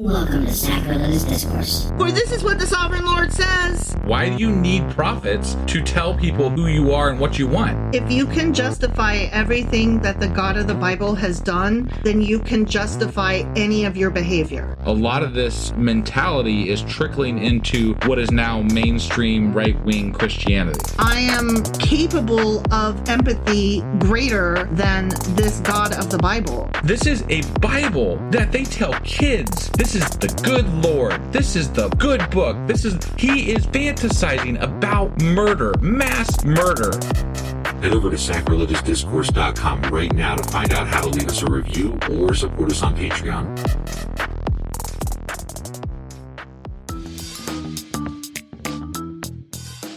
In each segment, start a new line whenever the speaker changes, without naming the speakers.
Welcome to Sacrilegious Discourse.
For this is what the Sovereign Lord says.
Why do you need prophets to tell people who you are and what you want?
If you can justify everything that the God of the Bible has done, then you can justify any of your behavior.
A lot of this mentality is trickling into what is now mainstream right-wing Christianity.
I am capable of empathy greater than this God of the Bible.
This is a Bible that they tell kids. This is the good Lord. This is the good book. He is fantasizing about murder, mass murder.
Head over to sacrilegiousdiscourse.com right now to find out how to leave us a review or support us on Patreon.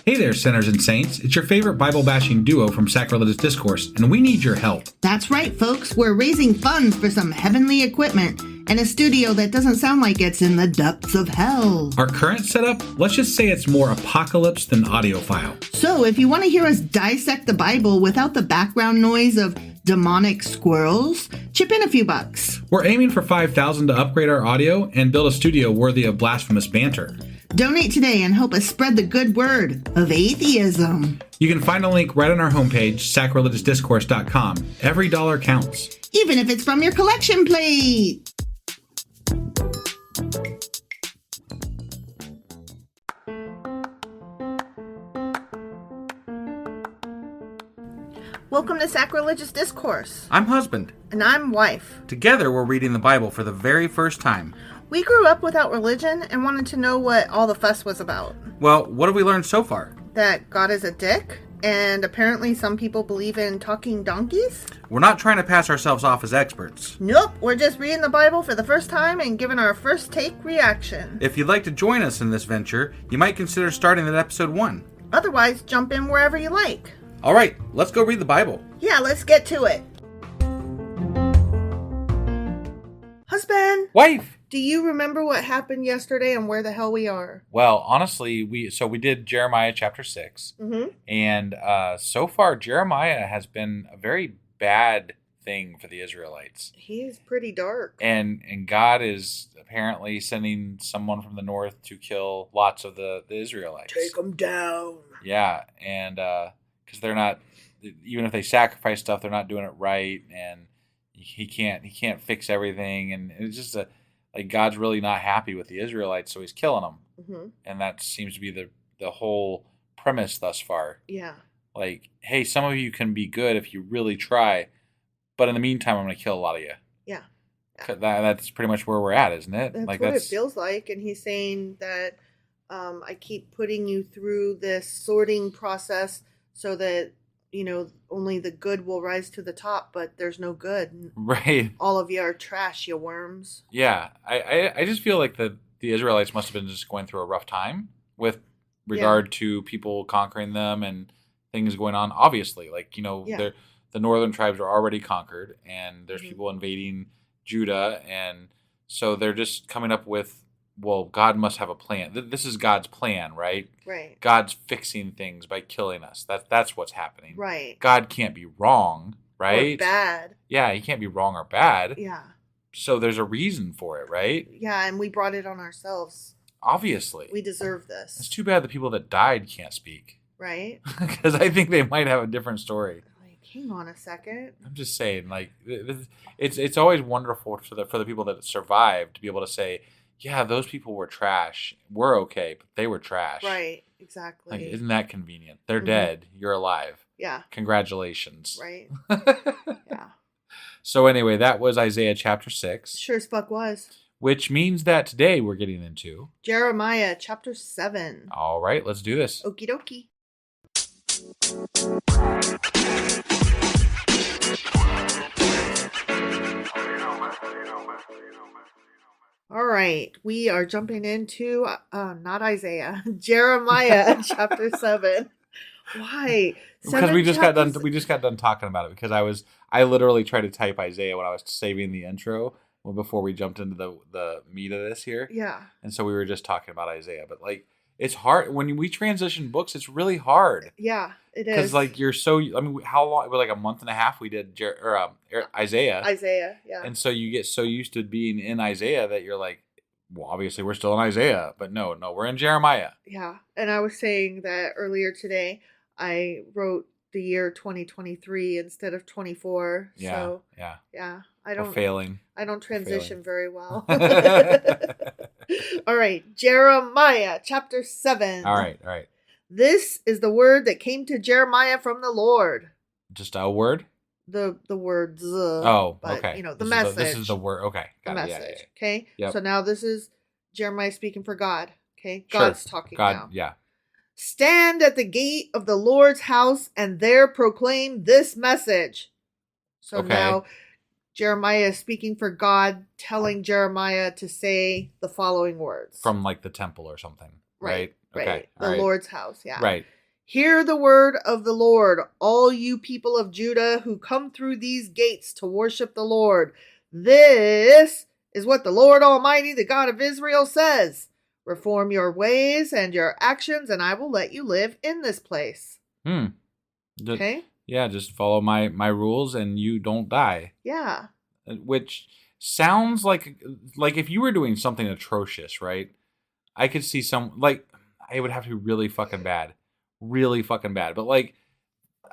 Hey there, sinners and saints. It's your favorite Bible-bashing duo from Sacrilegious Discourse, and we need your help.
That's right, folks. We're raising funds for some heavenly equipment and a studio that doesn't sound like it's in the depths of hell.
Our current setup, let's just say it's more apocalypse than audiophile.
So if you want to hear us dissect the Bible without the background noise of demonic squirrels, chip in a few bucks.
We're aiming for $5,000 to upgrade our audio and build a studio worthy of blasphemous banter.
Donate today and help us spread the good word of atheism.
You can find a link right on our homepage, sacrilegiousdiscourse.com. Every dollar counts.
Even if it's from your collection plate. Welcome to Sacrilegious Discourse.
I'm husband.
And I'm wife.
Together, we're reading the Bible for the very first time.
We grew up without religion and wanted to know what all the fuss was about.
Well, what have we learned so far?
That God is a dick, and apparently some people believe in talking donkeys.
We're not trying to pass ourselves off as experts.
Nope, we're just reading the Bible for the first time and giving our first take reaction.
If you'd like to join us in this venture, you might consider starting at episode 1.
Otherwise, jump in wherever you like.
All right, let's go read the Bible.
Yeah, let's get to it. Husband!
Wife!
Do you remember what happened yesterday and where the hell we are?
Well, honestly, we did Jeremiah chapter 6.
Mm-hmm.
And so far, Jeremiah has been a very bad thing for the Israelites.
He is pretty dark.
And God is apparently sending someone from the north to kill lots of the Israelites.
Take them down.
Yeah, and because they're not, even if they sacrifice stuff, they're not doing it right, and he can't fix everything, and it's just like God's really not happy with the Israelites, so he's killing them.
Mm-hmm.
And that seems to be the whole premise thus far.
Yeah.
Like, hey, some of you can be good if you really try, but in the meantime, I'm going to kill a lot of you.
Yeah.
That's pretty much where we're at, isn't it?
That's what it feels like. And he's saying that I keep putting you through this sorting process so that, only the good will rise to the top, but there's no good.
Right.
All of you are trash, you worms.
Yeah. I just feel like the Israelites must have been just going through a rough time with regard to people conquering them and things going on. Obviously, the northern tribes are already conquered, and there's people invading Judah, and so they're just coming up with, well, God must have a plan. This is God's plan, right?
Right.
God's fixing things by killing us. That's what's happening.
Right.
God can't be wrong, right?
Or bad.
Yeah, he can't be wrong or bad.
Yeah.
So there's a reason for it, right?
Yeah, and we brought it on ourselves.
Obviously.
We deserve this.
It's too bad the people that died can't speak.
Right?
Because I think they might have a different story.
Hang on a second.
I'm just saying, it's always wonderful for the people that survived to be able to say, yeah, those people were trash. We're okay, but they were trash.
Right, exactly.
Like, isn't that convenient? They're dead. You're alive.
Yeah.
Congratulations.
Right. Yeah.
So anyway, that was Isaiah chapter 6.
Sure as fuck was.
Which means that today we're getting into
Jeremiah chapter 7.
All right, let's do this.
Okie dokie. All right, we are jumping into, not Isaiah, Jeremiah chapter 7. Why?
Because we just got done talking about it, because I literally tried to type Isaiah when I was saving the intro before we jumped into the meat of this here.
Yeah.
And so we were just talking about Isaiah, but it's hard when we transition books. It's really hard.
Yeah, it is.
Because you're so. How long? It was a month and a half. We did Isaiah.
Isaiah, yeah.
And so you get so used to being in Isaiah that you're like, Well, obviously we're still in Isaiah, but no, we're in Jeremiah.
Yeah. And I was saying that earlier today, I wrote the year 2023 instead of 24.
Yeah.
So,
Yeah.
yeah.
We're failing.
I don't transition very well.
All
All right. Jeremiah chapter 7.
right.
This is the word that came to Jeremiah from the Lord.
Just a word?
The words.
Oh,
but,
okay.
The message.
This is the word. Okay.
The
Got it.
message.
Yeah.
Okay.
Yep.
So now this is Jeremiah speaking for God. Okay. God's talking now.
Yeah.
Stand at the gate of the Lord's house and there proclaim this message. So
Okay.
now Jeremiah is speaking for God, telling Jeremiah to say the following words.
From like the temple or something. Right. Okay.
The Lord's house. Yeah.
Right.
Hear the word of the Lord, all you people of Judah who come through these gates to worship the Lord. This is what the Lord Almighty, the God of Israel, says. Reform your ways and your actions, and I will let you live in this place. Okay?
Yeah, just follow my rules and you don't die.
Yeah.
Which sounds like if you were doing something atrocious, right? I could see it would have to be really fucking bad. Really fucking bad. But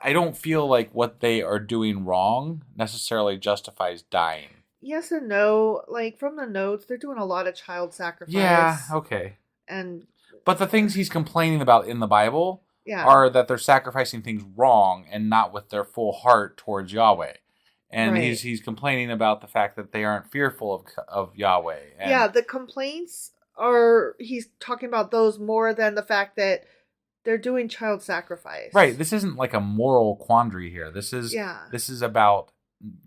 I don't feel like what they are doing wrong necessarily justifies dying.
Yes and no. From the notes, they're doing a lot of child sacrifice.
Yeah, okay.
But
the things he's complaining about in the Bible
are
that they're sacrificing things wrong and not with their full heart towards Yahweh. And he's complaining about the fact that they aren't fearful of Yahweh. And
the complaints are, he's talking about those more than the fact that they're doing child sacrifice.
Right. This isn't like a moral quandary here. This is about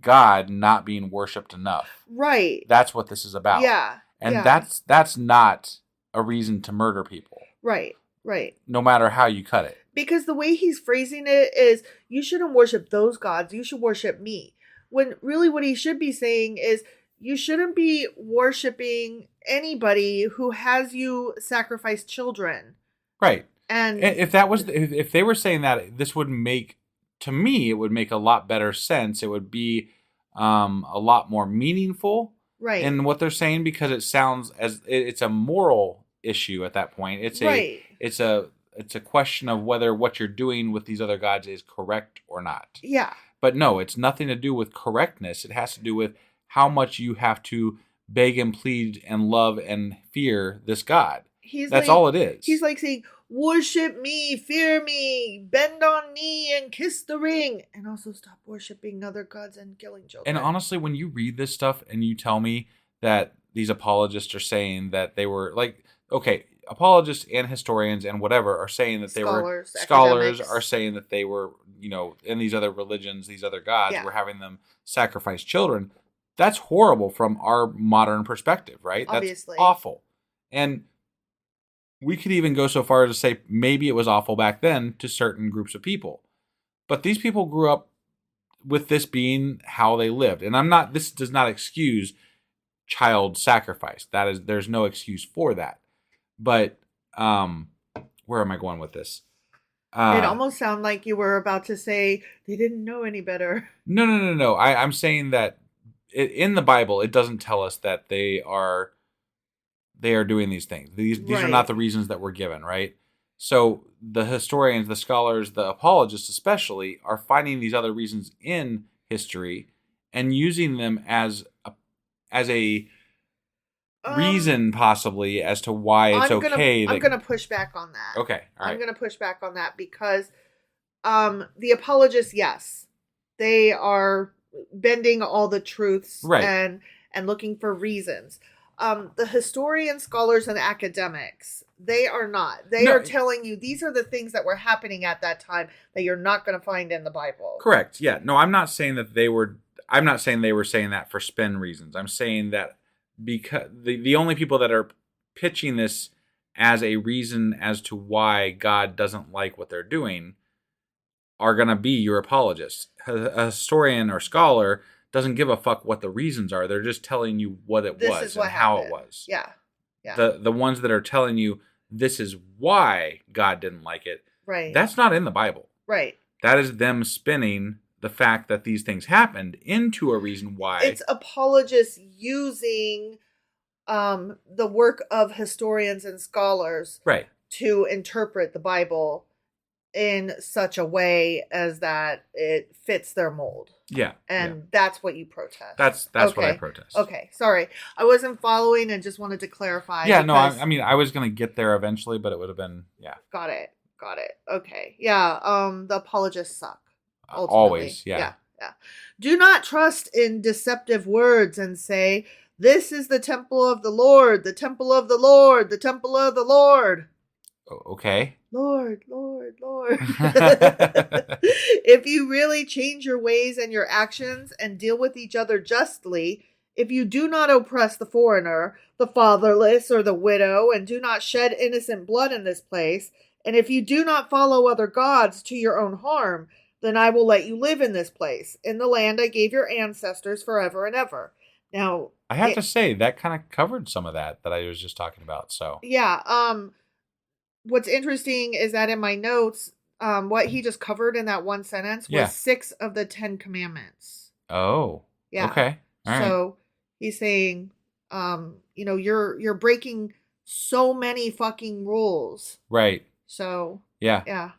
God not being worshipped enough.
Right.
That's what this is about.
Yeah.
And that's not a reason to murder people.
Right.
No matter how you cut it.
Because the way he's phrasing it is, you shouldn't worship those gods, you should worship me. When really what he should be saying is, you shouldn't be worshiping anybody who has you sacrifice children.
Right.
And
if they were saying that, this would make, to me, it would make a lot better sense. It would be a lot more meaningful in what they're saying, because it sounds as it's a moral issue at that point. It's a question of whether what you're doing with these other gods is correct or not.
Yeah.
But no, it's nothing to do with correctness. It has to do with how much you have to beg and plead and love and fear this God. That's all it is.
He's saying, worship me, fear me, bend on knee and kiss the ring, and also stop worshiping other gods and killing children.
And honestly, when you read this stuff and you tell me that these apologists are saying that they were apologists and historians and whatever are saying that scholars are saying that they were, in these other religions, these other gods were having them sacrifice children. That's horrible from our modern perspective, right?
Obviously.
That's awful. And we could even go so far as to say maybe it was awful back then to certain groups of people. But these people grew up with this being how they lived. And this does not excuse child sacrifice. There's no excuse for that. But where am I going with this?
It almost sounded like you were about to say they didn't know any better.
No. I'm saying that in the Bible, it doesn't tell us that they are doing these things. These are not the reasons that we're given, right? So the historians, the scholars, the apologists especially, are finding these other reasons in history and using them as a reason possibly as to why it's okay.
I'm going to push back on that.
Okay, all right.
I'm going to push back on that because the apologists, yes, they are bending all the truths and looking for reasons. The historians, scholars, and academics, they are not. They are telling you these are the things that were happening at that time that you're not going to find in the Bible.
Correct. Yeah. No, I'm not saying that they were saying that for spin reasons. I'm saying that because the only people that are pitching this as a reason as to why God doesn't like what they're doing are going to be your apologists. A historian or scholar doesn't give a fuck what the reasons are. They're just telling you what it was and how it was.
Yeah.
The ones that are telling you this is why God didn't like it.
Right.
That's not in the Bible.
Right.
That is them spinning the fact that these things happened into a reason why.
It's apologists using the work of historians and scholars
Right.
to interpret the Bible in such a way as that it fits their mold.
Yeah.
And that's what you protest.
That's
okay.
what I protest.
Okay, sorry. I wasn't following and just wanted to clarify.
Yeah, no, I mean, I was going to get there eventually, but it would have been, yeah.
Got it. Okay. Yeah, the apologists suck. Ultimately.
Always, yeah.
Do not trust in deceptive words and say, "This is the temple of the Lord, the temple of the Lord, the temple of the Lord."
Okay.
Lord. If you really change your ways and your actions and deal with each other justly, if you do not oppress the foreigner, the fatherless, or the widow, and do not shed innocent blood in this place, and if you do not follow other gods to your own harm, then I will let you live in this place, in the land I gave your ancestors forever and ever. Now,
I have to say, that kind of covered some of that I was just talking about, so.
Yeah, what's interesting is that in my notes, what he just covered in that one sentence was 6 of the 10 commandments.
Oh.
Yeah.
Okay. All right.
So he's saying, you're breaking so many fucking rules.
Right.
So.
Yeah.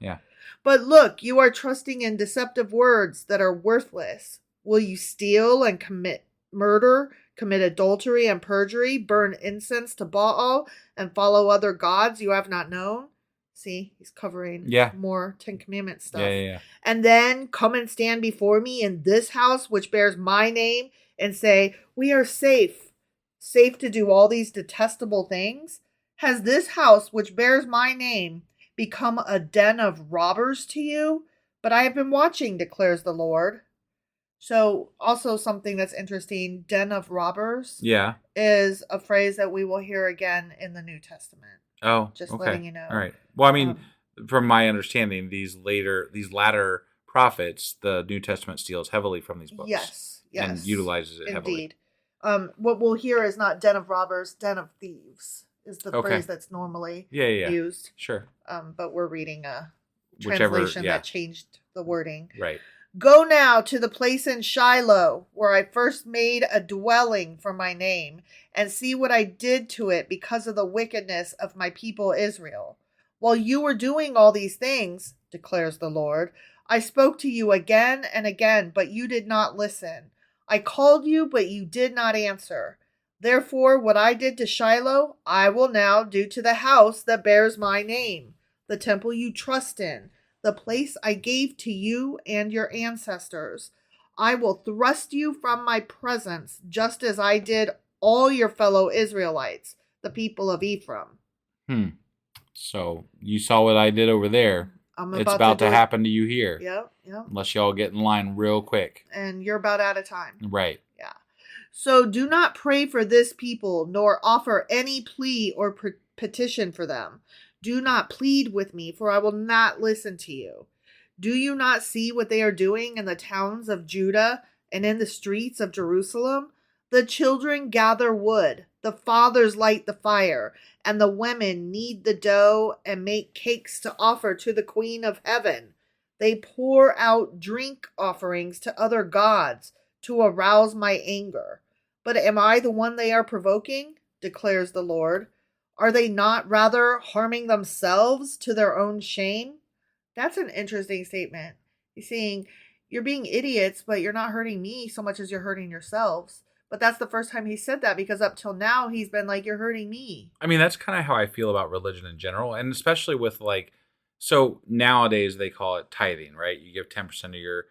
But look, you are trusting in deceptive words that are worthless. Will you steal and commit murder, commit adultery and perjury, burn incense to Baal, and follow other gods you have not known? See, he's covering more 10 Commandments stuff.
Yeah.
And then come and stand before me in this house which bears my name and say, "We are safe to do all these detestable things." Has this house which bears my name become a den of robbers to you? But I have been watching, declares the Lord. So also something that's interesting, den of robbers is a phrase that we will hear again in the New Testament.
Oh,
just
okay.
letting you know.
All right. Well, I mean, from my understanding, these latter prophets, the New Testament steals heavily from these books.
Yes.
And utilizes it heavily.
Indeed. What we'll hear is not den of robbers, den of thieves is the phrase that's normally used.
Sure.
But we're reading a translation that changed the wording.
Right.
Go now to the place in Shiloh where I first made a dwelling for my name, and see what I did to it because of the wickedness of my people Israel. While you were doing all these things, declares the Lord, I spoke to you again and again, but you did not listen. I called you, but you did not answer. Therefore, what I did to Shiloh, I will now do to the house that bears my name, the temple you trust in, the place I gave to you and your ancestors. I will thrust you from my presence, just as I did all your fellow Israelites, the people of Ephraim.
So you saw what I did over there. It's about to happen to you here.
Yep.
Unless y'all get in line real quick.
And you're about out of time.
Right.
Yeah. So do not pray for this people, nor offer any plea or petition for them. Do not plead with me, for I will not listen to you. Do you not see what they are doing in the towns of Judah and in the streets of Jerusalem? The children gather wood, the fathers light the fire, and the women knead the dough and make cakes to offer to the Queen of Heaven. They pour out drink offerings to other gods to arouse my anger. But am I the one they are provoking? Declares the Lord. Are they not rather harming themselves to their own shame? That's an interesting statement. He's saying, you're being idiots, but you're not hurting me so much as you're hurting yourselves. But that's the first time he said that, because up till now, he's been like, you're hurting me.
I mean, that's kind of how I feel about religion in general. And especially with so nowadays they call it tithing, right? You give 10% of your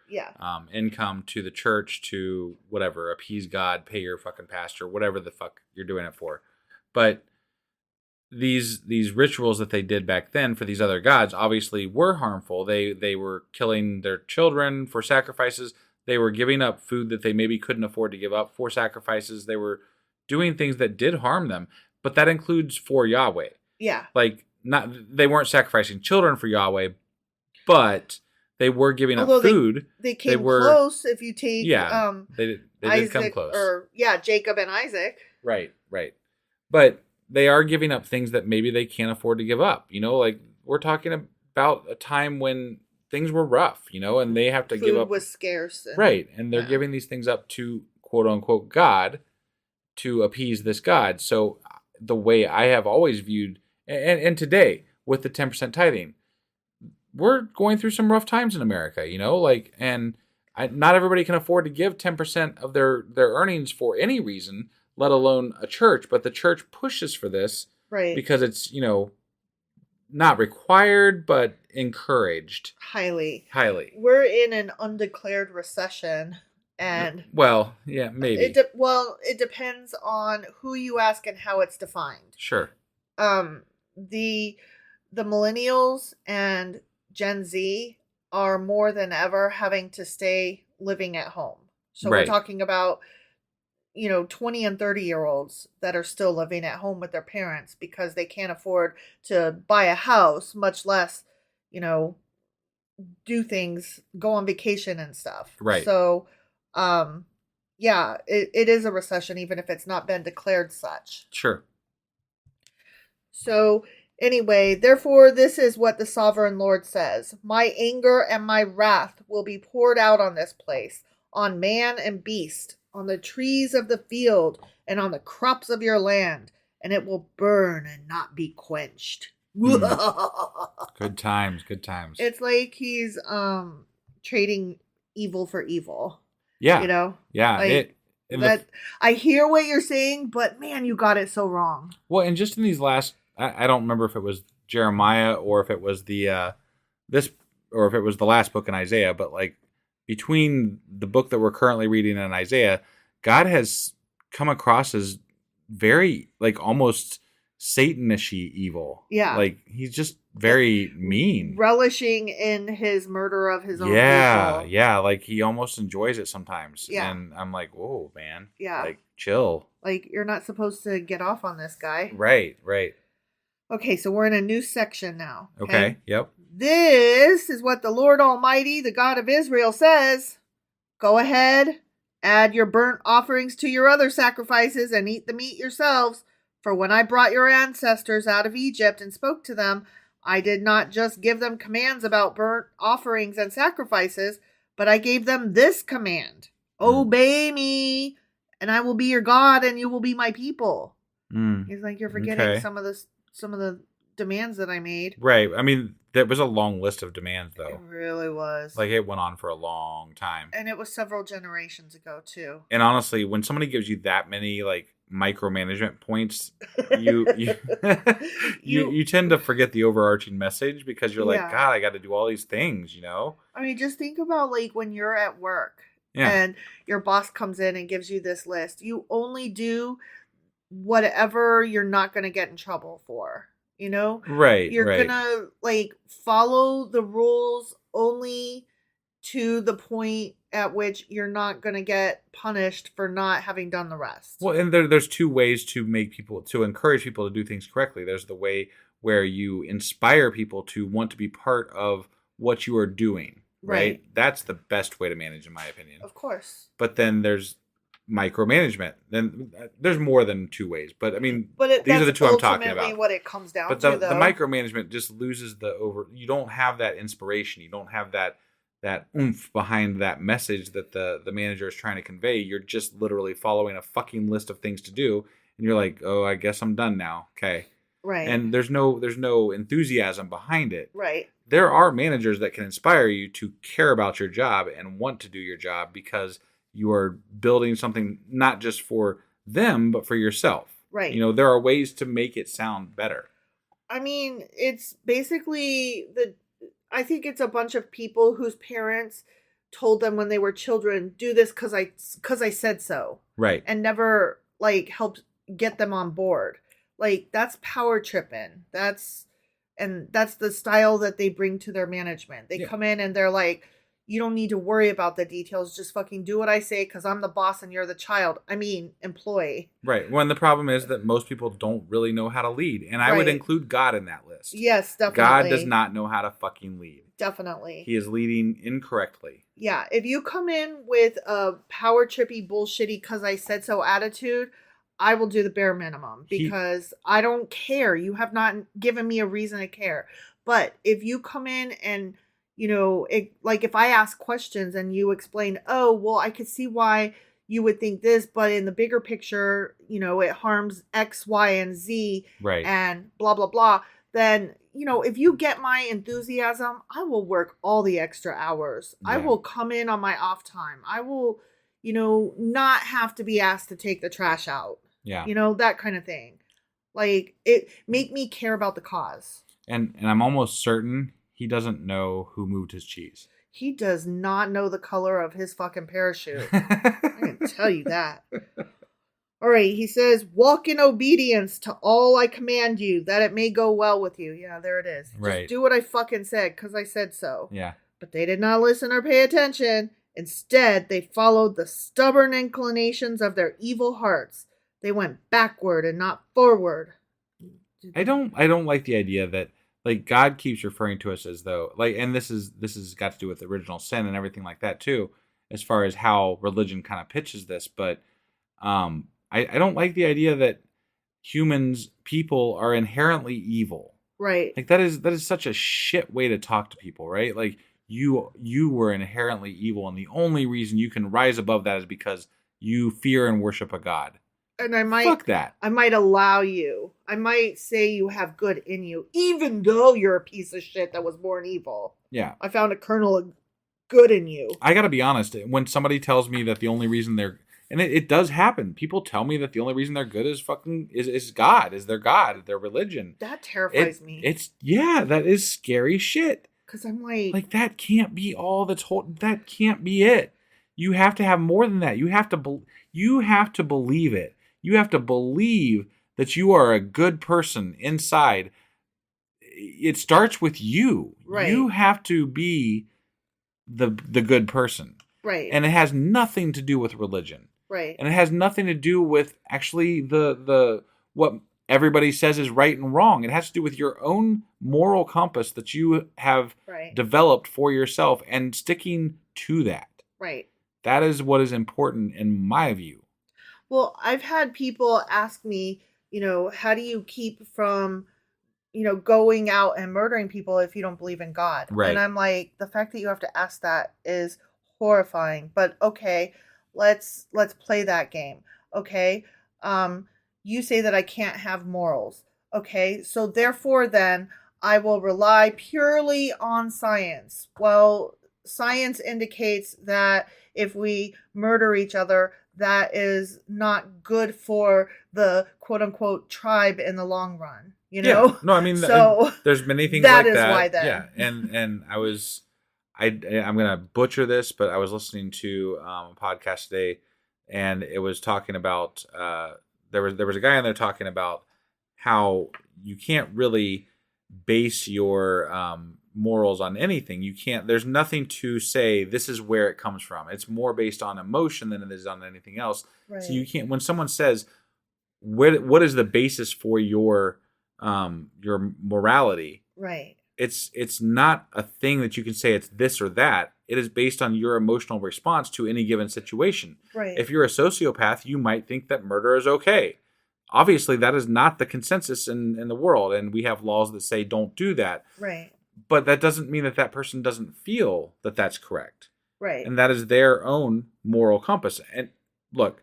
income to the church to whatever, appease God, pay your fucking pastor, whatever the fuck you're doing it for. But these rituals that they did back then for these other gods obviously were harmful. They were killing their children for sacrifices. They were giving up food that they maybe couldn't afford to give up for sacrifices. They were doing things that did harm them, but that includes for Yahweh.
Yeah.
They weren't sacrificing children for Yahweh, but they were giving up food.
They came close if you take
they did come close.
Jacob and Isaac.
Right. But they are giving up things that maybe they can't afford to give up. We're talking about a time when things were rough, and they have to give up.
Food was scarce.
Right. And they're giving these things up to quote unquote God to appease this God. So the way I have always viewed, and today with the 10% tithing, we're going through some rough times in America, not everybody can afford to give 10% of their earnings for any reason, let alone a church. But the church pushes for this,
right?
Because it's, not required, but encouraged.
Highly.
We're
in an undeclared recession, and
well, yeah, maybe.
It depends on who you ask and how it's defined.
Sure.
The millennials and Gen Z are more than ever having to stay living at home. So
right.
We're talking about 20 and 30-year-olds that are still living at home with their parents because they can't afford to buy a house, much less, do things, go on vacation and stuff.
Right.
So, yeah, it is a recession, even if it's not been declared such.
Sure.
So, anyway, therefore, this is what the sovereign Lord says. My anger and my wrath will be poured out on this place, on man and beast, on the trees of the field, and on the crops of your land, and it will burn and not be quenched.
Good times.
It's like he's trading evil for evil.
Yeah. Yeah.
I hear what you're saying, but man, you got it so wrong.
Well, and just in these last, I don't remember if it was Jeremiah or if it was the last book in Isaiah, but between the book that we're currently reading in Isaiah, God has come across as very almost Satan-ishy evil.
Yeah.
He's just very mean.
Relishing in his murder of his own people.
Yeah. He almost enjoys it sometimes.
Yeah.
And I'm like, whoa, man.
Yeah.
Chill.
You're not supposed to get off on this guy.
Right.
Okay, so we're in a new section now.
Okay, yep.
This is what the Lord Almighty, the God of Israel, says. Go ahead, add your burnt offerings to your other sacrifices and eat the meat yourselves. For when I brought your ancestors out of Egypt and spoke to them, I did not just give them commands about burnt offerings and sacrifices, but I gave them this command. Obey me, and I will be your God, and you will be my people. He's like, you're forgetting some of the demands that I made.
Right. I mean, there was a long list of demands, though.
It really was.
It went on for a long time.
And it was several generations ago, too.
And honestly, when somebody gives you that many, micromanagement points, you tend to forget the overarching message because you're God, I got to do all these things,
I mean, just think about, when you're at work
Yeah.
and your boss comes in and gives you this list. You only do whatever you're not going to get in trouble for,
Right.
You're going to follow the rules only to the point at which you're not going to get punished for not having done the rest.
Well, and there's two ways to encourage people to do things correctly. There's the way where you inspire people to want to be part of what you are doing, right? That's the best way to manage, in my opinion.
Of course.
But then there's micromanagement. Then there's more than two ways, but I mean, these are the two I'm talking about.
Ultimately, what it comes down
to, the micromanagement just loses you don't have that inspiration. You don't have that oomph behind that message that the manager is trying to convey. You're just literally following a fucking list of things to do, and you're like, oh, I guess I'm done now. Okay.
Right.
And there's no enthusiasm behind it.
Right.
There are managers that can inspire you to care about your job and want to do your job because you are building something not just for them, but for yourself.
Right.
There are ways to make it sound better.
I mean, it's basically I think it's a bunch of people whose parents told them when they were children, do this because I said so.
Right.
And never helped get them on board. That's power tripping. That's the style that they bring to their management. They come in and they're like, you don't need to worry about the details. Just fucking do what I say because I'm the boss and you're the child. I mean, employee.
Right. Well, and the problem is that most people don't really know how to lead. And I would include God in that list.
Yes, definitely.
God does not know how to fucking lead.
Definitely.
He is leading incorrectly.
Yeah. If you come in with a power trippy, bullshitty, because I said so attitude, I will do the bare minimum because I don't care. You have not given me a reason to care. But if you come in and if I ask questions and you explain, oh, well, I could see why you would think this, but in the bigger picture, it harms X, Y, and Z,
right,
and blah, blah, blah, then, if you get my enthusiasm, I will work all the extra hours.
Yeah.
I will come in on my off time. I will, not have to be asked to take the trash out.
Yeah.
That kind of thing. Like, it make me care about the cause.
And I'm almost certain he doesn't know who moved his cheese.
He does not know the color of his fucking parachute. I can tell you that. All right, he says, walk in obedience to all I command you, that it may go well with you. Yeah, there it is.
Right.
Just do what I fucking said, because I said so.
Yeah.
But they did not listen or pay attention. Instead, they followed the stubborn inclinations of their evil hearts. They went backward and not forward.
I don't like the idea that, like, God keeps referring to us as though, like, and this has got to do with original sin and everything like that too, as far as how religion kind of pitches this. But I don't like the idea that people are inherently evil.
Right.
Like, that is such a shit way to talk to people, right? Like, you were inherently evil, and the only reason you can rise above that is because you fear and worship a God.
And
fuck that.
I might allow you. I might say you have good in you, even though you're a piece of shit that was born evil.
Yeah.
I found a kernel of good in you.
I gotta be honest. When somebody tells me that the only reason they're, and it does happen, people tell me that the only reason they're good is God, is their God, their religion.
That terrifies me.
That is scary shit.
Because I'm like,
that can't be all that's whole. That can't be it. You have to have more than that. You have to believe it. You have to believe that you are a good person inside. It starts with you.
Right.
You have to be the good person.
Right.
And it has nothing to do with religion.
Right.
And it has nothing to do with actually the what everybody says is right and wrong. It has to do with your own moral compass that you have developed for yourself and sticking to that.
Right.
That is what is important in my view.
Well, I've had people ask me, how do you keep from, going out and murdering people if you don't believe in God?
Right.
And I'm like, the fact that you have to ask that is horrifying. But okay, let's play that game. Okay. You say that I can't have morals. Okay. So therefore then I will rely purely on science. Well, science indicates that if we murder each other, that is not good for the quote unquote tribe in the long run,
Yeah. No, I mean, so there's many things
that
like
is
that.
Why then.
Yeah. And I'm going to butcher this, but I was listening to a podcast today, and it was talking about, there was a guy in there talking about how you can't really base your morals on anything. You can't, there's nothing to say this is where it comes from. It's more based on emotion than it is on anything else. Right. So you can't, when someone says what is the basis for your morality,
right,
it's not a thing that you can say it's this or that. It is based on your emotional response to any given situation.
Right.
If you're a sociopath, you might think that murder is okay. Obviously that is not the consensus in the world, and we have laws that say don't do that.
Right.
But that doesn't mean that person doesn't feel that that's correct.
Right.
And that is their own moral compass. And look,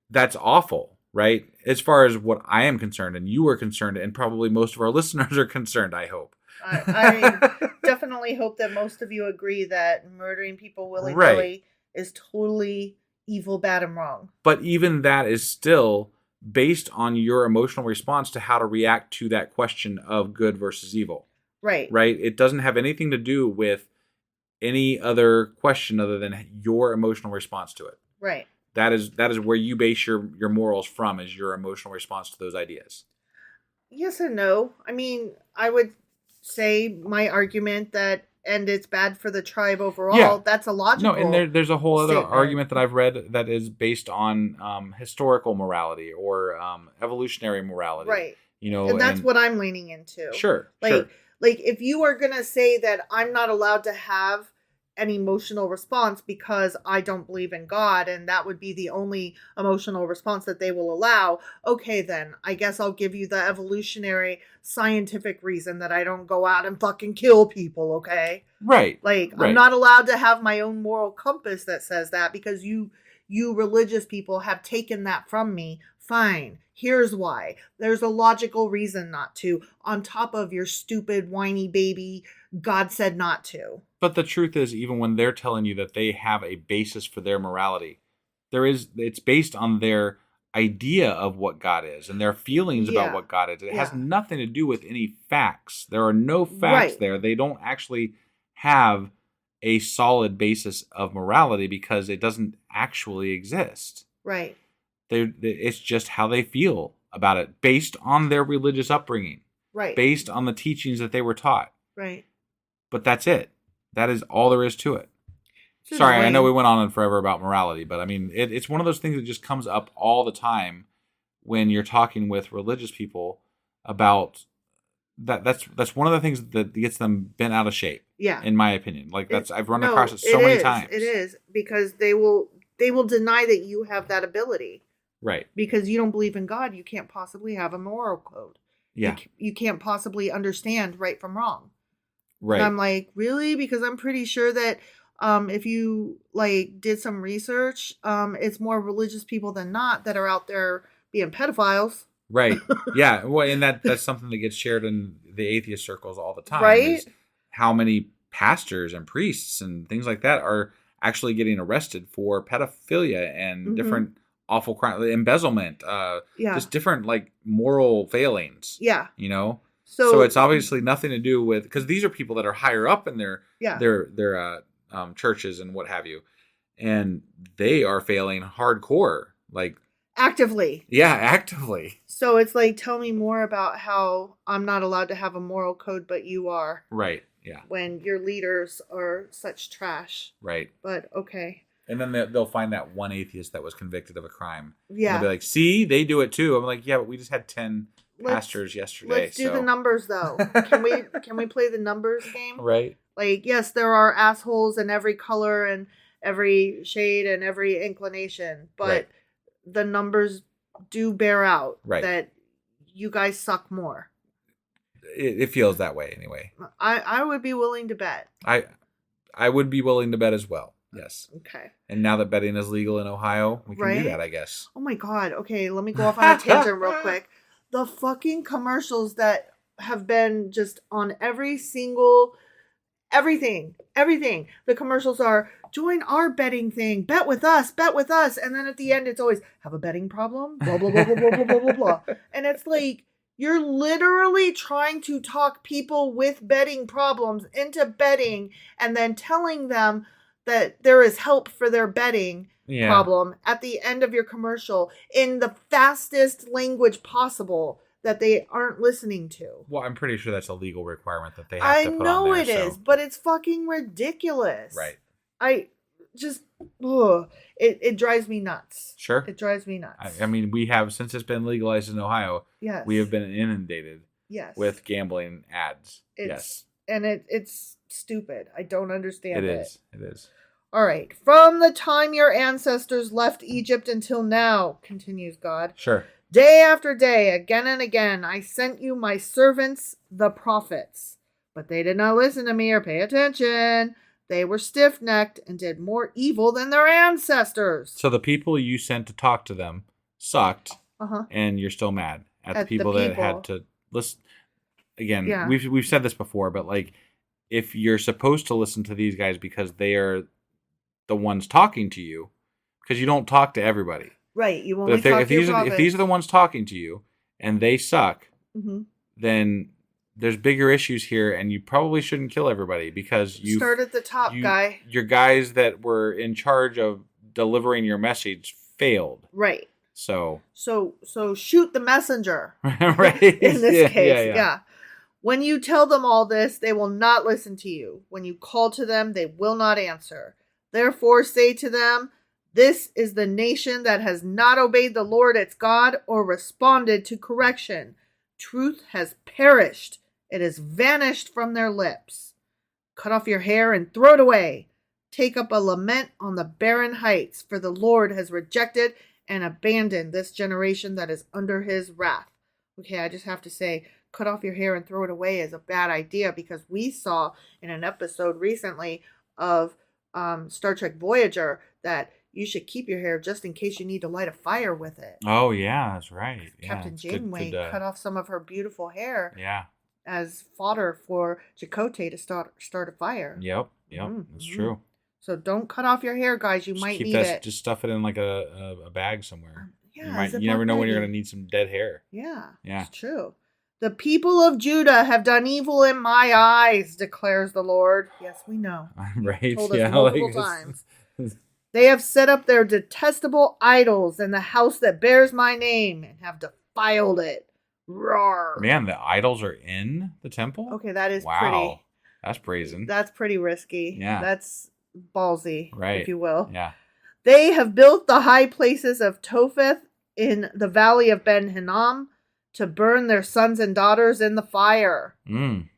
that's awful, right? As far as what I am concerned, and you are concerned, and probably most of our listeners are concerned, I hope.
I definitely hope that most of you agree that murdering people willy-nilly is totally evil, bad, and wrong.
But even that is still based on your emotional response to how to react to that question of good versus evil.
Right.
Right? It doesn't have anything to do with any other question other than your emotional response to it.
Right.
That is where you base your morals from, is your emotional response to those ideas.
Yes and no. I mean, I would say my argument that, and it's bad for the tribe overall, that's a logical.
No, and there's a whole other
statement.
argument that I've read that is based on historical morality or evolutionary morality.
Right.
And
that's what I'm leaning into.
Sure.
Like if you are going to say that I'm not allowed to have an emotional response because I don't believe in God, and that would be the only emotional response that they will allow, okay, then I guess I'll give you the evolutionary scientific reason that I don't go out and fucking kill people, okay?
Right.
I'm not allowed to have my own moral compass that says that because you you religious people have taken that from me. Fine. Here's why. There's a logical reason not to, on top of your stupid, whiny baby, God said not to.
But the truth is, even when they're telling you that they have a basis for their morality, it's based on their idea of what God is and their feelings about what God is. It has nothing to do with any facts. There are no facts there. They don't actually have a solid basis of morality because it doesn't actually exist.
Right.
It's just how they feel about it based on their religious upbringing.
Right.
Based on the teachings that they were taught.
Right.
But that's it. That is all there is to it. Sorry, I know we went on and forever about morality, but I mean, it's one of those things that just comes up all the time when you're talking with religious people about that. That's one of the things that gets them bent out of shape. Yeah, in my opinion, I've run across it so many times.
It is because they will deny that you have that ability.
Right.
Because you don't believe in God, you can't possibly have a moral code.
Yeah.
You can't possibly understand right from wrong.
Right.
And I'm like, really? Because I'm pretty sure that if you did some research, it's more religious people than not that are out there being pedophiles.
Right. Yeah. Well, and that's something that gets shared in the atheist circles all the time.
Right.
Is how many pastors and priests and things like that are actually getting arrested for pedophilia and different awful crime, embezzlement, just different moral failings.
Yeah.
You know? So it's obviously nothing to do with, because these are people that are higher up in their churches and what have you, and they are failing hardcore,
actively.
Yeah, actively.
So it's tell me more about how I'm not allowed to have a moral code, but you are.
Right. Yeah.
When your leaders are such trash.
Right.
But okay.
And then they'll find that one atheist that was convicted of a crime.
Yeah.
And they'll be like, see, they do it too. I'm like, yeah, but we just had 10 pastors yesterday.
Let's do the numbers though. Can we play the numbers game?
Right.
Yes, there are assholes in every color and every shade and every inclination, but the numbers do bear out that you guys suck more.
It feels that way anyway.
I would be willing to bet.
I would be willing to bet as well. Yes.
Okay.
And now that betting is legal in Ohio, we can do that, I guess.
Oh my God. Okay, let me go off on a tangent real quick. The fucking commercials that have been just on every single everything. The commercials are join our betting thing, bet with us, and then at the end it's always have a betting problem, blah blah blah blah blah blah blah blah blah. And it's you're literally trying to talk people with betting problems into betting and then telling them that there is help for their betting problem at the end of your commercial in the fastest language possible that they aren't listening to.
Well, I'm pretty sure that's a legal requirement that they have to put on there. I know
it is, but it's fucking ridiculous.
Right.
I just, it drives me nuts.
Sure.
It drives me nuts.
I mean, we have, since it's been legalized in Ohio, we have been inundated with gambling ads.
And it's stupid. I don't understand it.
It is.
All right. From the time your ancestors left Egypt until now, continues God.
Sure.
Day after day, again and again, I sent you my servants, the prophets. But they did not listen to me or pay attention. They were stiff-necked and did more evil than their ancestors.
So the people you sent to talk to them sucked, and you're still mad at the people that had to listen. Again, we've said this before, but if you're supposed to listen to these guys because they are the ones talking to you, because you don't talk to everybody.
Right, you only talk to your prophets.
If these are the ones talking to you and they suck, then there's bigger issues here, and you probably shouldn't kill everybody because you
start at the top, guy.
Your guys that were in charge of delivering your message failed.
Right.
So
shoot the messenger.
Right.
In this case, yeah. When you tell them all this, they will not listen to you. When you call to them, they will not answer. Therefore, say to them, this is the nation that has not obeyed the Lord its God or responded to correction. Truth has perished. It has vanished from their lips. Cut off your hair and throw it away. Take up a lament on the barren heights, for the Lord has rejected and abandoned this generation that is under his wrath. Okay, I just have to say, cut off your hair and throw it away is a bad idea, because we saw in an episode recently of Star Trek Voyager that you should keep your hair just in case you need to light a fire with it.
Oh, yeah, that's right.
Captain
Yeah,
Janeway cut off some of her beautiful hair as fodder for Chakotay to start a fire.
Yep, that's true.
So don't cut off your hair, guys. You might need it.
Just stuff it in like a bag somewhere.
Yeah,
you never know when you're going to need some dead hair.
Yeah,
yeah,
it's true. The people of Judah have done evil in my eyes, declares the Lord. Yes, we know.
Right?
Told us multiple times. They have set up their detestable idols in the house that bears my name and have defiled it. Roar.
Man, the idols are in the temple?
Okay, that is
wow.
pretty.
That's brazen.
That's pretty risky.
Yeah.
That's ballsy, if you will.
Yeah.
They have built the high places of Topheth in the valley of Ben Hinnom to burn their sons and daughters in the fire.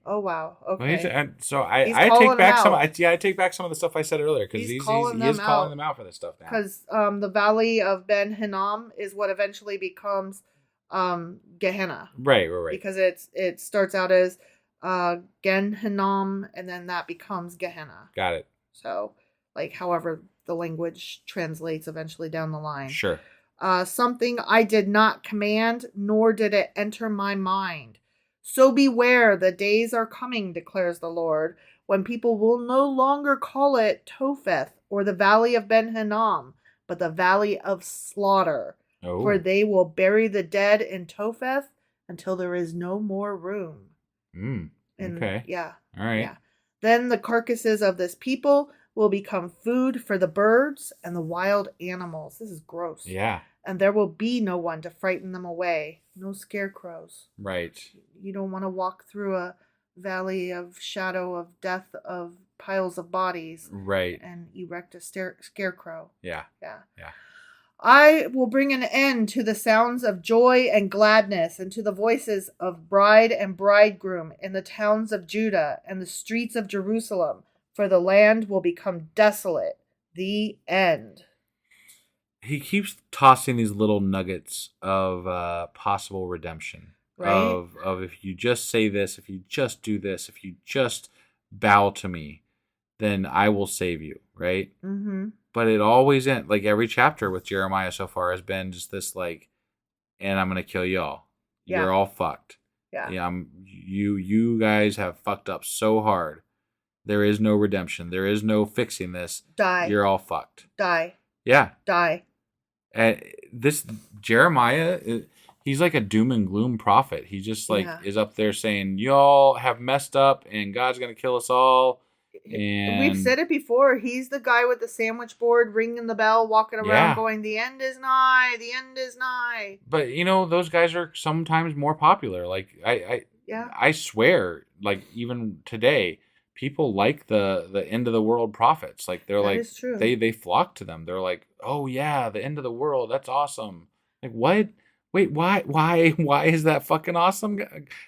Oh, wow. Okay.
Well, so I take back some. I take back some of the stuff I said earlier because he is calling them out for this stuff now.
Because the valley of Ben Hinnom is what eventually becomes Gehenna.
Right.
Because it starts out as Gen Hinnom, and then that becomes Gehenna.
Got it.
So, like, however the language translates eventually down the line.
Sure.
Something I did not command, nor did it enter my mind. So beware, the days are coming, declares the Lord, when people will no longer call it Topheth or the valley of Ben Hinnom, but the valley of slaughter.
Oh.
For they will bury the dead in Topheth until there is no more room.
Okay.
Yeah.
All right.
Yeah. Then the carcasses of this people will become food for the birds and the wild animals. This is gross.
Yeah.
And there will be no one to frighten them away. No scarecrows.
Right.
You don't want to walk through a valley of shadow of death of piles of bodies.
Right.
And erect a scarecrow.
Yeah.
Yeah.
Yeah.
I will bring an end to the sounds of joy and gladness and to the voices of bride and bridegroom in the towns of Judah and the streets of Jerusalem, for the land will become desolate. The end.
He keeps tossing these little nuggets of possible redemption.
Right.
Of if you just say this, if you just do this, if you just bow to me, then I will save you, right?
Mm-hmm.
But it always ends, like every chapter with Jeremiah so far has been just this like, and I'm going to kill y'all.
Yeah.
You're all fucked.
Yeah.
You guys have fucked up so hard. There is no redemption. There is no fixing this.
Die.
You're all fucked.
Die.
Yeah.
Die.
And this Jeremiah, he's like a doom and gloom prophet. He just like is up there saying, y'all have messed up and God's going to kill us all. And
we've said it before. He's the guy with the sandwich board, ringing the bell, walking around going, the end is nigh, the end is nigh.
But, those guys are sometimes more popular. Like, I swear, like, even today, people like the end of the world prophets. Like, they're like, they flock to them. They're like, oh, yeah, the end of the world. That's awesome. Like, what? Wait, why is that fucking awesome?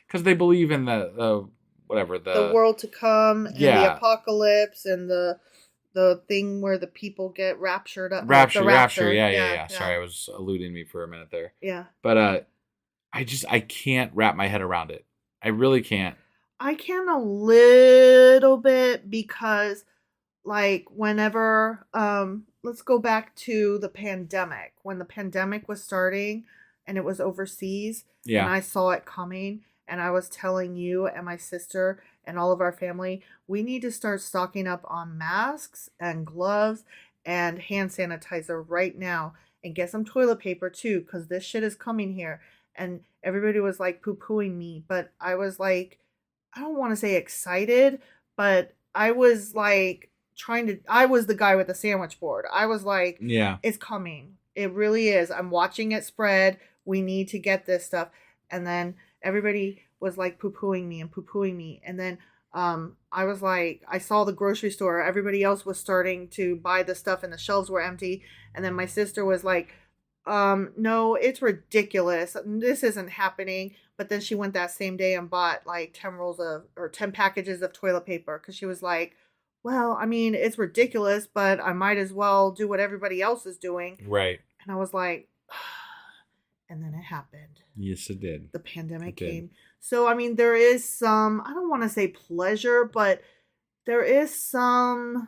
Because they believe in the world
to come and the apocalypse and the thing where the people get raptured up.
Rapture. Yeah. Sorry, I was eluding me for a minute there.
Yeah.
But I can't wrap my head around it. I really can't.
I can a little bit because, like, whenever let's go back to the pandemic. When the pandemic was starting and it was overseas, and I saw it coming. And I was telling you and my sister and all of our family, we need to start stocking up on masks and gloves and hand sanitizer right now. And get some toilet paper too, because this shit is coming here. And everybody was like poo-pooing me. But I was like, I don't want to say excited, but I was like I was the guy with the sandwich board. I was like, it's coming. It really is. I'm watching it spread. We need to get this stuff. And then everybody was like poo-pooing me. And then I was like, I saw the grocery store. Everybody else was starting to buy the stuff and the shelves were empty. And then my sister was like, no, it's ridiculous. This isn't happening. But then she went that same day and bought like 10 packages of toilet paper. Because she was like, well, I mean, it's ridiculous, but I might as well do what everybody else is doing.
Right.
And I was like, and then it happened.
Yes, it did.
The pandemic came. So, I mean, there is some, I don't want to say pleasure, but there is some,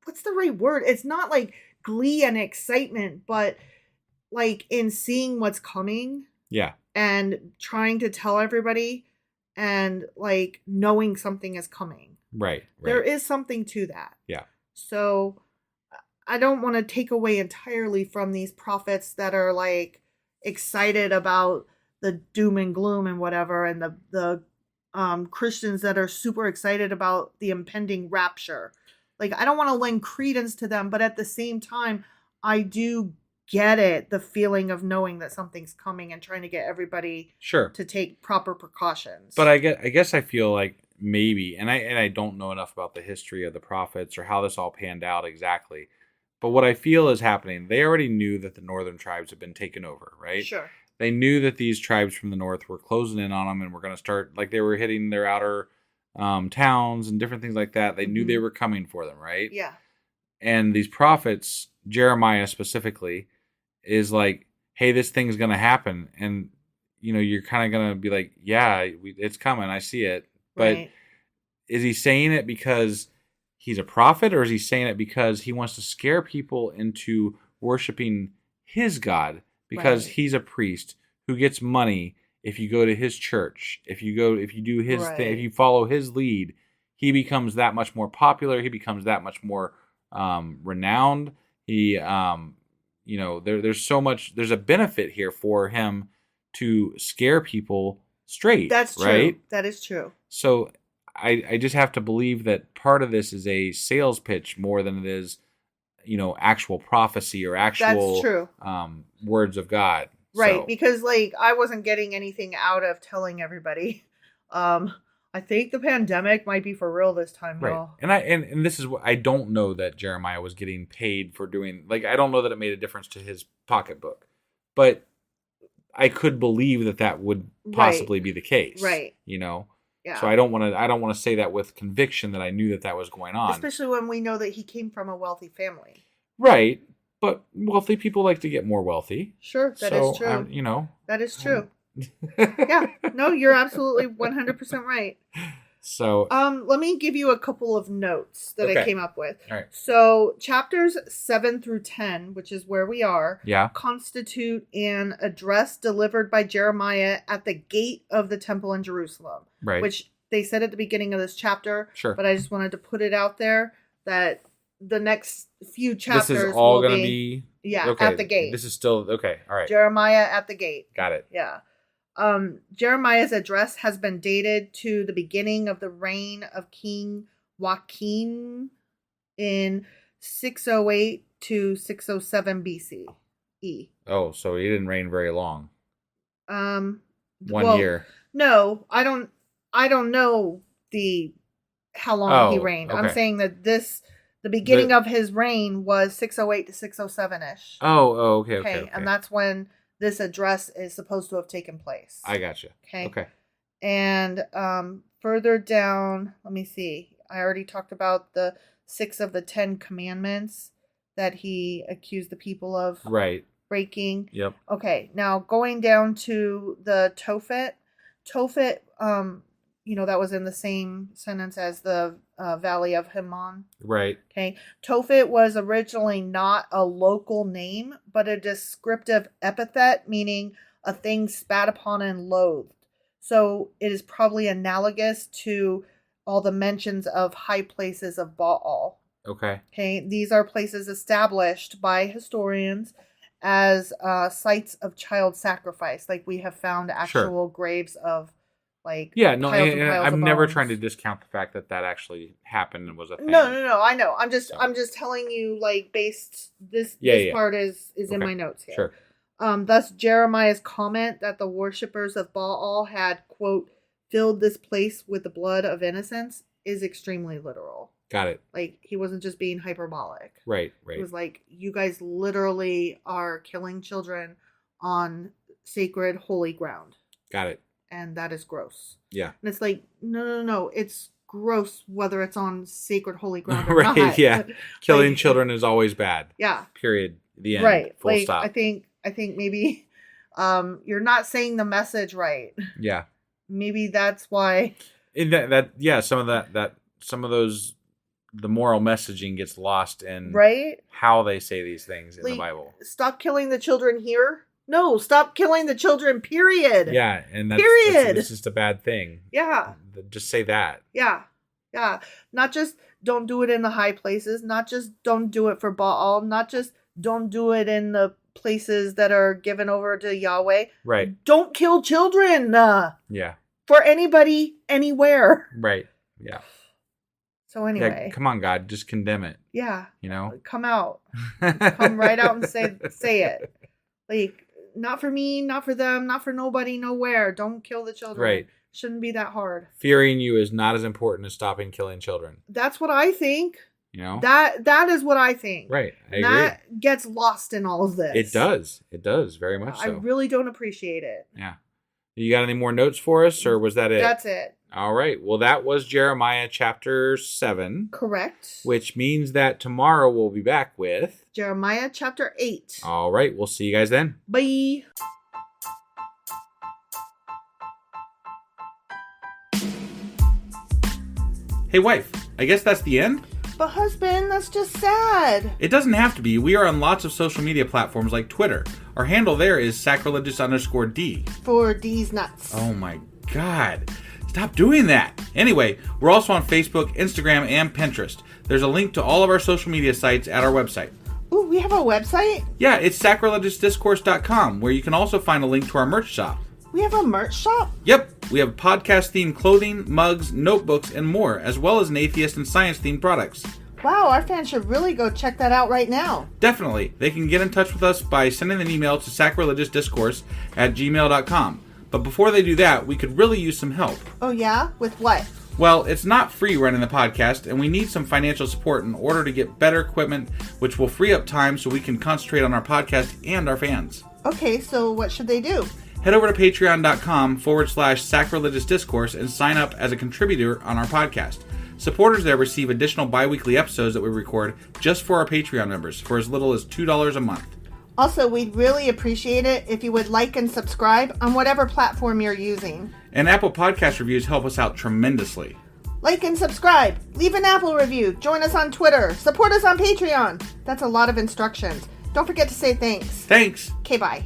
what's the right word? It's not like glee and excitement, but like in seeing what's coming.
Yeah.
And trying to tell everybody and like knowing something is coming.
Right.
There is something to that.
Yeah.
So I don't want to take away entirely from these prophets that are like excited about the doom and gloom and whatever, and the Christians that are super excited about the impending rapture. Like, I don't want to lend credence to them, but at the same time, I do get it, the feeling of knowing that something's coming and trying to get everybody to take proper precautions.
But I guess I feel like maybe, and I don't know enough about the history of the prophets or how this all panned out exactly. But what I feel is happening, they already knew that the northern tribes had been taken over, right?
Sure.
They knew that these tribes from the north were closing in on them and were going to start, like they were hitting their outer towns and different things like that. They knew they were coming for them, right?
Yeah.
And these prophets, Jeremiah specifically, is like, hey, this thing's going to happen. And, you know, you're kind of going to be like, yeah, it's coming. I see it. But is he saying it because he's a prophet, or is he saying it because he wants to scare people into worshiping his God? Because he's a priest who gets money if you go to his church, if you do his thing, if you follow his lead, he becomes that much more popular. He becomes that much more renowned. He, you know, there's so much. There's a benefit here for him to scare people straight.
That's true.
Right?
That is true.
So I just have to believe that part of this is a sales pitch more than it is, you know, actual prophecy or actual
That's true.
Words of God.
Right,
So,
because like I wasn't getting anything out of telling everybody. I think the pandemic might be for real this time,
right.
y'all.
And this is what I don't know that Jeremiah was getting paid for doing. Like, I don't know that it made a difference to his pocketbook, but I could believe that would possibly be the case.
Right.
You know.
Yeah.
So I don't want to say that with conviction that I knew that was going on.
Especially when we know that he came from a wealthy family.
Right. But wealthy people like to get more wealthy.
Sure, that is true.
You know.
That is true. Yeah. No, you're absolutely 100% right.
So,
let me give you a couple of notes that I came up with.
All right.
So, chapters 7 through 10, which is where we are, constitute an address delivered by Jeremiah at the gate of the temple in Jerusalem.
Right.
Which they said at the beginning of this chapter.
Sure.
But I just wanted to put it out there that the next few chapters
this is all going to be
at the gate.
This is still okay. All right.
Jeremiah at the gate.
Got it.
Yeah. Jeremiah's address has been dated to the beginning of the reign of King Joachim in 608 to 607 BCE.
Oh, so he didn't reign very long. 1 year.
No, I don't know how long he reigned.
Okay.
I'm saying that the beginning of his reign was 608 to 607-ish.
Okay.
And that's when this address is supposed to have taken place.
I gotcha. Okay.
And further down, let me see. I already talked about the 6 of the 10 commandments that he accused the people of breaking.
Yep.
Okay. Now going down to the Tophet. Tophet, you know, that was in the same sentence as the Valley of Hinnom.
Right.
Okay. Tophet was originally not a local name, but a descriptive epithet meaning a thing spat upon and loathed. So it is probably analogous to all the mentions of high places of Baal.
Okay.
Okay. These are places established by historians as sites of child sacrifice. Like we have found actual graves of
I'm never trying to discount the fact that actually happened and was a thing.
No, I know. I'm just telling you, like, based this part is in my notes here.
Sure.
Thus Jeremiah's comment that the worshippers of Baal had, quote, filled this place with the blood of innocents is extremely literal.
Got it.
Like, he wasn't just being hyperbolic.
Right.
It was like, you guys literally are killing children on sacred, holy ground.
Got it.
And that is gross.
Yeah.
And it's like, no. It's gross whether it's on sacred, holy ground or
right,
not.
Yeah. Killing children is always bad.
Yeah.
Period. The end.
Right.
Full stop.
I think maybe you're not saying the message right.
Yeah.
Maybe that's why.
Some of those the moral messaging gets lost in
right?
how they say these things in
Like,
the Bible.
Stop killing the children here. No, stop killing the children, period.
Yeah, and that's
Period.
it's just a bad thing.
Yeah.
Just say that.
Yeah. Yeah. Not just don't do it in the high places, not just don't do it for Baal, not just don't do it in the places that are given over to Yahweh.
Right.
Don't kill children.
Yeah.
For anybody, anywhere.
Right. Yeah.
So anyway.
Yeah, come on, God, just condemn it.
Yeah.
You know?
Come out. Come right out and say it. Like, not for me, not for them, not for nobody, nowhere. Don't kill the children.
Right.
Shouldn't be that hard.
Fearing you is not as important as stopping killing children.
That's what I think.
You know?
That is what I think.
Right. I agree.
That gets lost in all of this.
It does. It does, very much so.
I really don't appreciate it.
Yeah. You got any more notes for us, or was that it?
That's it.
All right. Well, that was Jeremiah chapter 7.
Correct.
Which means that tomorrow we'll be back with
Jeremiah chapter 8.
All right. We'll see you guys then.
Bye.
Hey, wife. I guess that's the end?
But husband, that's just sad.
It doesn't have to be. We are on lots of social media platforms like Twitter. Our handle there is sacrilegious_D.
For D's nuts.
Oh my God. Stop doing that. Anyway, we're also on Facebook, Instagram, and Pinterest. There's a link to all of our social media sites at our website.
Ooh, we have a website?
Yeah, it's sacrilegiousdiscourse.com, where you can also find a link to our merch shop.
We have a merch shop?
Yep, we have podcast-themed clothing, mugs, notebooks, and more, as well as an atheist and science-themed products.
Wow, our fans should really go check that out right now.
Definitely. They can get in touch with us by sending an email to sacrilegiousdiscourse@gmail.com. But before they do that, we could really use some help.
Oh yeah? With what?
Well, it's not free running the podcast, and we need some financial support in order to get better equipment, which will free up time so we can concentrate on our podcast and our fans.
Okay, so what should they do?
Head over to patreon.com/sacrilegiousdiscourse and sign up as a contributor on our podcast. Supporters there receive additional bi-weekly episodes that we record just for our Patreon members for as little as $2 a month.
Also, we'd really appreciate it if you would like and subscribe on whatever platform you're using.
And Apple Podcast reviews help us out tremendously.
Like and subscribe. Leave an Apple review. Join us on Twitter. Support us on Patreon. That's a lot of instructions. Don't forget to say thanks.
Thanks.
Okay, bye.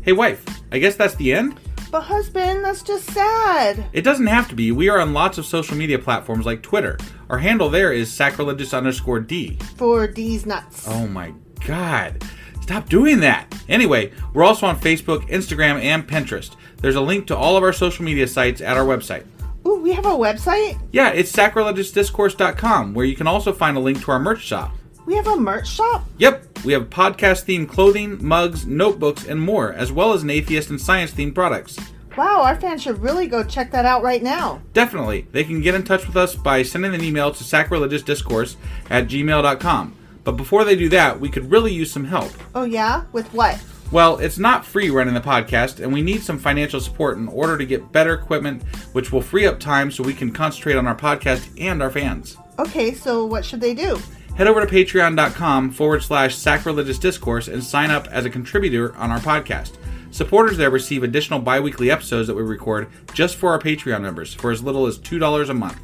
Hey, wife. I guess that's the end?
But husband, that's just sad.
It doesn't have to be. We are on lots of social media platforms like Twitter. Our handle there is sacrilegious_D.
For D's nuts.
Oh my God. Stop doing that. Anyway, we're also on Facebook, Instagram, and Pinterest. There's a link to all of our social media sites at our website.
Ooh, we have a website?
Yeah, it's sacrilegiousdiscourse.com, where you can also find a link to our merch shop.
We have a merch shop?
Yep, we have podcast-themed clothing, mugs, notebooks, and more, as well as an atheist and science-themed products.
Wow, our fans should really go check that out right now.
Definitely. They can get in touch with us by sending an email to sacrilegiousdiscourse@gmail.com. But before they do that, we could really use some help.
Oh yeah? With what?
Well, it's not free running the podcast, and we need some financial support in order to get better equipment, which will free up time so we can concentrate on our podcast and our fans.
Okay, so what should they do?
Head over to patreon.com/sacrilegiousdiscourse and sign up as a contributor on our podcast. Supporters there receive additional bi-weekly episodes that we record just for our Patreon members for as little as $2 a month.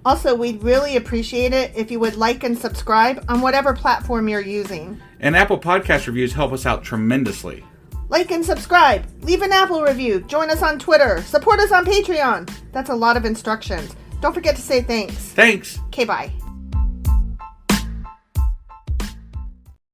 Also, we'd really appreciate it if you would like and subscribe on whatever platform you're using.
And Apple Podcast reviews help us out tremendously.
Like and subscribe. Leave an Apple review. Join us on Twitter. Support us on Patreon. That's a lot of instructions. Don't forget to say thanks.
Thanks.
Okay, bye.